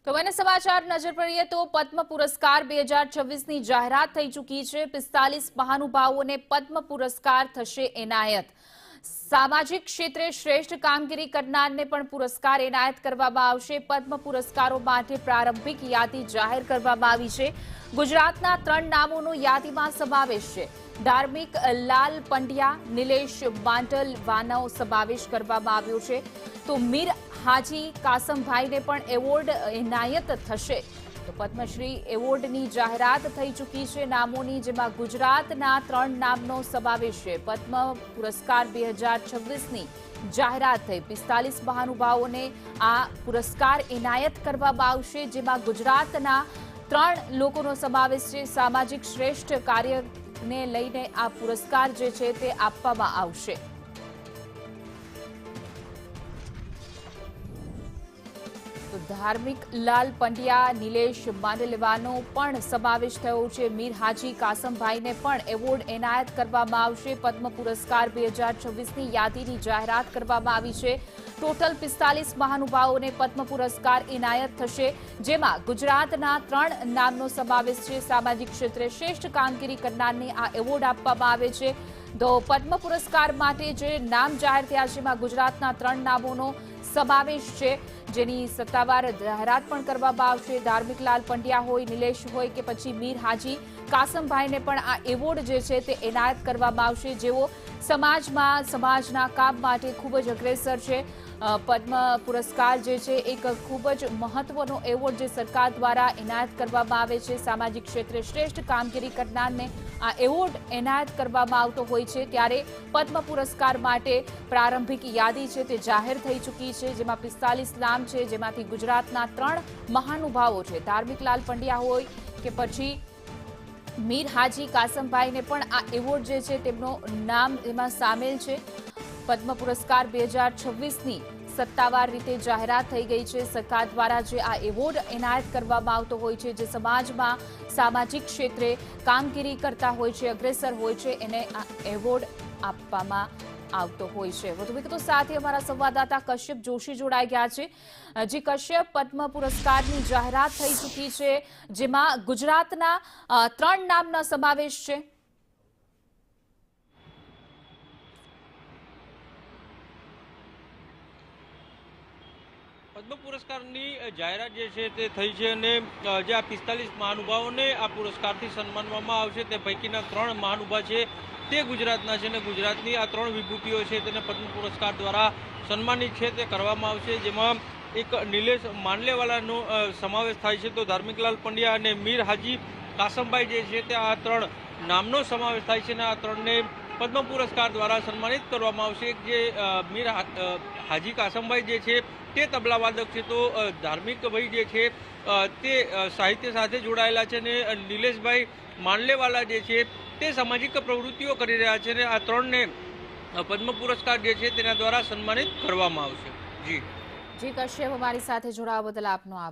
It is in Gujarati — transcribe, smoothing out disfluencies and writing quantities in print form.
તો મને સમાચાર નજર કરીએ તો પદ્મ પુરસ્કાર 2026ની જાહેરાત થઈ ચૂકી છે। 45 મહાનુભાવોને પદ્મ પુરસ્કાર થશે એનાયત। સામાજિક ક્ષેત્રે શ્રેષ્ઠ કામગીરી કરનારને પણ પુરસ્કાર એનાયત કરવામાં આવશે। પદ્મ પુરસ્કારો માટે પ્રારંભિક યાદી જાહેર કરવામાં આવી છે। ગુજરાતના 3 નામોનો યાદીમાં સમાવેશ છે। ધાર્મિક લાલ પંડ્યા, નિલેશ માંડલવાનો સમાવેશ કરવામાં આવ્યો છે। તો મીર હાજી કાસમભાઈને પણ એવોર્ડ એનાયત થશે। તો પદ્મશ્રી એવોર્ડની જાહેરાત થઈ ચૂકી છે નામોની, જેમાં ગુજરાતના 3 નામનો સમાવેશ છે। પદ્મ પુરસ્કાર 2026ની જાહેરાત થઈ। 45 મહાનુભાવોને આ પુરસ્કાર એનાયત કરવામાં આવશે, જેમાં ગુજરાતના 3 લોકોનો સમાવેશ છે। સામાજિક શ્રેષ્ઠ કાર્યને લઈને આ પુરસ્કાર જે છે તે આપવામાં આવશે। તો ધાર્મિક લાલ પંડ્યા, નિલેશ માંડલવાનો પણ સમાવેશ થયો છે। મીર હાજી કાસમભાઈને પણ એવોર્ડ એનાયત કરવામાં આવશે। પદ્મ પુરસ્કાર 2026ની યાદીની જાહેરાત કરવામાં આવી છે। ટોટલ 45 મહાનુભાવોને પદ્મ પુરસ્કાર એનાયત થશે, જેમાં ગુજરાતના 3 નામનો સમાવેશ છે। સામાજિક ક્ષેત્રે શ્રેષ્ઠ કામગીરી કરનારને આ એવોર્ડ આપવામાં આવે છે। તો પદ્મ પુરસ્કાર માટે જે નામ જાહેર થયા છે, એમાં ગુજરાતના 3 નામોનો સમાવેશ છે, જેની સત્તાવાર જાહેરાત પણ કરવામાં આવશે। ધાર્મિક લાલ પંડ્યા હોય, નિલેશ હોય કે પછી મીર હાજી કાસમભાઈને પણ આ એવોર્ડ જે છે તે એનાયત કરવામાં આવશે, જેઓ સમાજના કામ માટે ખૂબ જ અગ્રેસર છે। પદ્મ પુરસ્કાર જે છે એક ખૂબ જ મહત્વનો એવોર્ડ જે સરકાર દ્વારા એનાયત કરવામાં આવે છે। સામાજિક ક્ષેત્રે શ્રેષ્ઠ કામગીરી કરનારને આ એવોર્ડ એનાયત કરવામાં આવતો હોય છે। ત્યારે પદ્મ પુરસ્કાર માટે પ્રારંભિક યાદી છે તે જાહેર થઈ ચૂકી છે, જેમાં 45 નામ છે, જેમાંથી ગુજરાતના 3 મહાનુભાવો છે। ધાર્મિક લાલ પંડ્યા હોય કે પછી મીર હાજી કાસમભાઈને પણ આ એવોર્ડ જે છે તેમનું નામ એમાં સામેલ છે। પદ્મ પુરસ્કાર 2026ની સત્તાવાર રીતે જાહેરાત થઈ ગઈ છે। સરકાર દ્વારા જે આ એવોર્ડ એનાયત કરવામાં આવતો હોય છે, જે સમાજમાં સામાજિક ક્ષેત્રે કામગીરી કરતા હોય છે, અગ્રેસર હોય છે, એને આ એવોર્ડ આપવામાં આવતો હોય છે। વધુ વિગતો સાથે અમારા સંવાદદાતા કશ્યપ જોશી જોડાઈ ગયા છે। જી કશ્યપ, પદ્મ પુરસ્કારની જાહેરાત થઈ ચૂકી છે, જેમાં ગુજરાતના 3 નામનો સમાવેશ છે। પદ્મ પુરસ્કારની જાહેરાત જે છે તે થઈ છે અને જે આ 45 મહાનુભાવોને આ પુરસ્કારથી સન્માનવામાં આવશે, તે પૈકીના 3 મહાનુભાવ છે તે ગુજરાતના છે અને ગુજરાતની આ 3 વિભૂતિઓ છે તેને પદ્મ પુરસ્કાર દ્વારા સન્માનિત છે તે કરવામાં આવશે, જેમાં એક નિલેશ માંડલેવાલાનો સમાવેશ થાય છે। તો ધાર્મિકલાલ પંડ્યા અને મીર હાજી કાસમભાઈ જે છે તે આ 3 નામનો સમાવેશ થાય છે અને આ 3ને પદ્મ પુરસ્કાર દ્વારા સન્માનિત કરવામાં આવશે। જે મીર હાજી કાસમભાઈ જે છે તે તબલાવાદક છે, તો ધાર્મિકભાઈ જે છે તે સાહિત્ય સાથે જોડાયેલા છે અને નિલેશભાઈ માંડલેવાલા જે છે તે સામાજિક પ્રવૃત્તિઓ કરી રહ્યા છે અને આ 3ને પદ્મ પુરસ્કાર જે છે તેના દ્વારા સન્માનિત કરવામાં આવશે। જી કશ્યપ, અમારી સાથે જોડાવા બદલ આપનો આભાર।